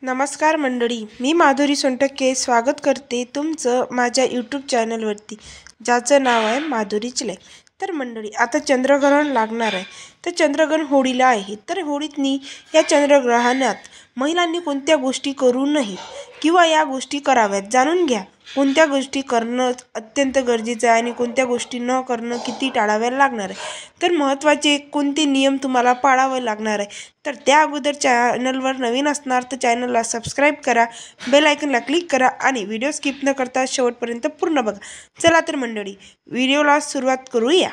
नमस्कार मंडळी, मी माधुरी सोनटक्के स्वागत करते तुमचं माझ्या यूट्यूब चॅनलवरती, ज्याचं नाव आहे माधुरी चिले। तर मंडळी, आता चंद्रग्रहण लागणार आहे। तर चंद्रग्रहण होळीला आहे। तर होळीतनी या चंद्रग्रहणात महिलांनी कोणत्या गोष्टी करू नये किंवा या गोष्टी कराव्यात जाणून घ्या। कोणत्या गोष्टी करणं अत्यंत गरजेचं आहे आणि कोणत्या गोष्टी न करणं किती टाळाव्या लागणार आहे। तर महत्त्वाचे कोणते नियम तुम्हाला पाळावे लागणार आहे। तर त्या अगोदर चॅनलवर नवीन असणार तर चॅनलला सबस्क्राईब करा, बेल आयकनला क्लिक करा आणि व्हिडिओ स्किप न करता शेवटपर्यंत पूर्ण बघा। चला तर मंडळी, व्हिडिओला सुरुवात करूया।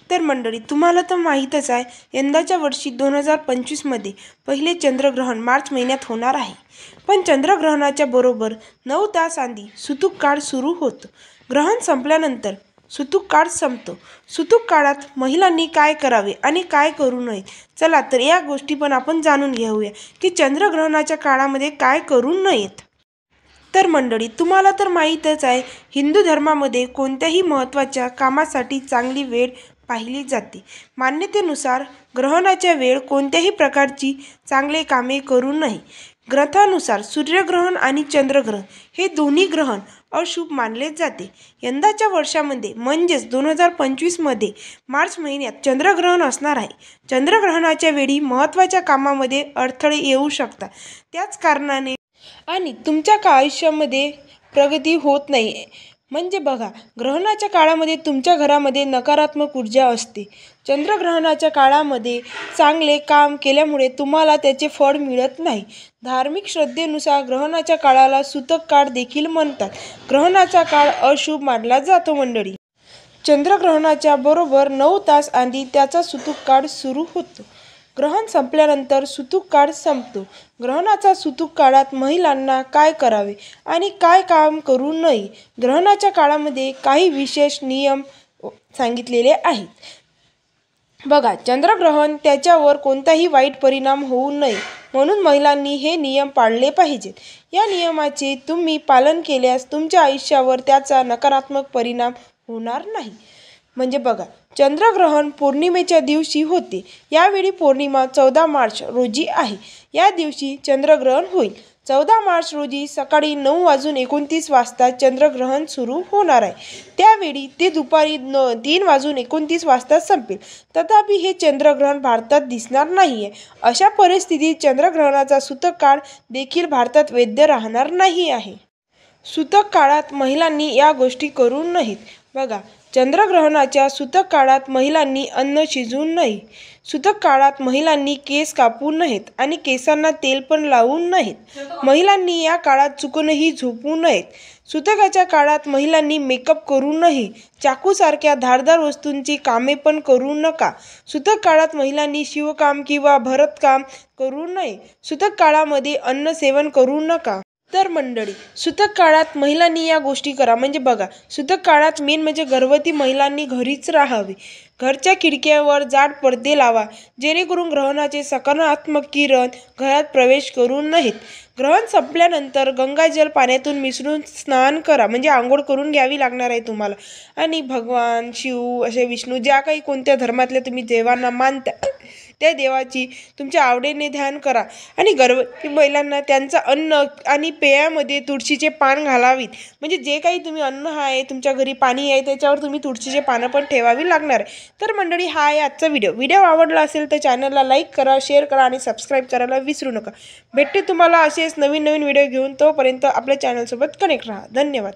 तर मंडळी, तुम्हाला तर माहीतच आहे, यंदाच्या वर्षी 2025 मध्ये पहिले चंद्रग्रहण मार्च महिन्यात होणार आहे। पण चंद्रग्रहणाच्या बरोबर 9 तास आधी सुतूक काळ सुरू होतो। ग्रहण संपल्यानंतर सुतूक काळ संपतो। सुतूक काळात महिलांनी काय करावे आणि काय करू नये, चला तर या गोष्टी पण आपण जाणून घेऊया की चंद्रग्रहणाच्या काळामध्ये काय करू नयेत। तर मंडळी, तुम्हाला तर माहीतच आहे, हिंदू धर्मामध्ये कोणत्याही महत्त्वाच्या कामासाठी चांगली वेळ पाहिली जाते। मान्यतेनुसार ग्रहणाच्या वेळ कोणत्याही प्रकारची चांगले कामे करू नये। ग्रंथानुसार सूर्यग्रहण आणि चंद्रग्रहण हे दोन्ही ग्रहण अशुभ मानले जाते। यंदाच्या वर्षामध्ये म्हणजेच 2025 मध्ये मार्च महिन्यात चंद्रग्रहण असणार आहे। चंद्रग्रहणाच्या वेळी महत्त्वाच्या कामामध्ये अडथळे येऊ शकतात। त्याच कारणाने आणि तुमच्या आयुष्यामध्ये प्रगती होत नाही। म्हणजे बघा, ग्रहणाच्या काळामध्ये तुमच्या घरामध्ये नकारात्मक ऊर्जा असते। चंद्रग्रहणाच्या काळामध्ये चांगले काम केल्यामुळे तुम्हाला त्याचे फळ मिळत नाही। धार्मिक श्रद्धेनुसार ग्रहणाच्या काळाला सूतक काळ देखील म्हणतात। ग्रहणाचा काळ अशुभ मानला जातो मंडळी। चंद्रग्रहणाच्या बरोबर 9 तास आधी त्याचा सूतक काळ सुरू होतो। ग्रहण संपल्यानंतर सूतक काळ संपतो। ग्रहणाच्या सूतक काळात महिलांना काय करावे आणि काय काम करू नये, ग्रहणाच्या काळामध्ये काही विशेष नियम सांगितलेले आहेत। बघा, चंद्रग्रहण त्याच्यावर कोणताही वाईट परिणाम होऊ नये म्हणून महिलांनी हे नियम पाळले पाहिजेत। या नियमाचे तुम्ही पालन केल्यास तुमच्या आयुष्यावर त्याचा नकारात्मक परिणाम होणार नाही। म्हणजे बघा, चंद्रग्रहण पौर्णिमेच्या दिवशी होते। यावेळी पौर्णिमा 14 मार्च रोजी आहे। या दिवशी चंद्रग्रहण होईल। 14 मार्च रोजी सकाळी 9:29 वाजता चंद्रग्रहण सुरू होणार आहे। त्यावेळी ते दुपारी 3:29 वाजता संपेल। तथापि हे चंद्रग्रहण भारतात दिसणार नाहीये। अशा परिस्थितीत चंद्रग्रहणाचा सूतक काळ देखील भारतात वैध राहणार नाही आहे। सूतक काळात महिलांनी या गोष्टी करू नयेत। बघा, चंद्रग्रहणाच्या सूतक काळात महिलांनी अन्न शिजवू नये। सूतक काळात महिलांनी केस कापू नयेत आणि केसांना तेल पण लावू नयेत। महिलांनी या काळात चुकूनही झोपू नयेत। सूतकाच्या काळात महिलांनी मेकअप करू नये। चाकूसारख्या धारदार वस्तूंची कामे पण करू नका। सूतक काळात महिलांनी शिवणकाम किंवा भरतकाम करू नये। सूतक काळामध्ये अन्न सेवन करू नका। तर मंडळी, सूतक काळात महिलांनी या गोष्टी करा। म्हणजे बघा, सूतक काळात मेन म्हणजे गर्भवती महिलांनी घरीच राहावे। घरच्या खिडक्यावर जाड पडदे लावा, जेणेकरून ग्रहणाचे सकारात्मक किरण घरात प्रवेश करू नयेत। ग्रहण संपल्यानंतर गंगाजल पाण्यातून मिसळून स्नान करा, म्हणजे आंघोळ करून घ्यावी लागणार आहे तुम्हाला। आणि भगवान शिव, असे विष्णू, ज्या काही कोणत्या धर्मातल्या तुम्ही देवांना मानता त्या देवाची तुमच्या आवडीने ध्यान करा। आणि गर्भवती महिलांना त्यांचं अन्न आणि पेयामध्ये तुळशीचे पान घालावीत। म्हणजे जे काही तुम्ही अन्न आहे, तुमच्या घरी पाणी आहे, त्याच्यावर तुम्ही तुळशीचे पानं पण ठेवावी लागणार आहे। तर मंडळी, हा आहे आजचा व्हिडिओ आवडला असेल तर चॅनलला लाईक करा, शेअर करा आणि सबस्क्राईब करायला विसरू नका। भेटते तुम्हाला असेच नवीन व्हिडिओ घेऊन। तोपर्यंत आपल्या चॅनलसोबत कनेक्ट राहा। धन्यवाद।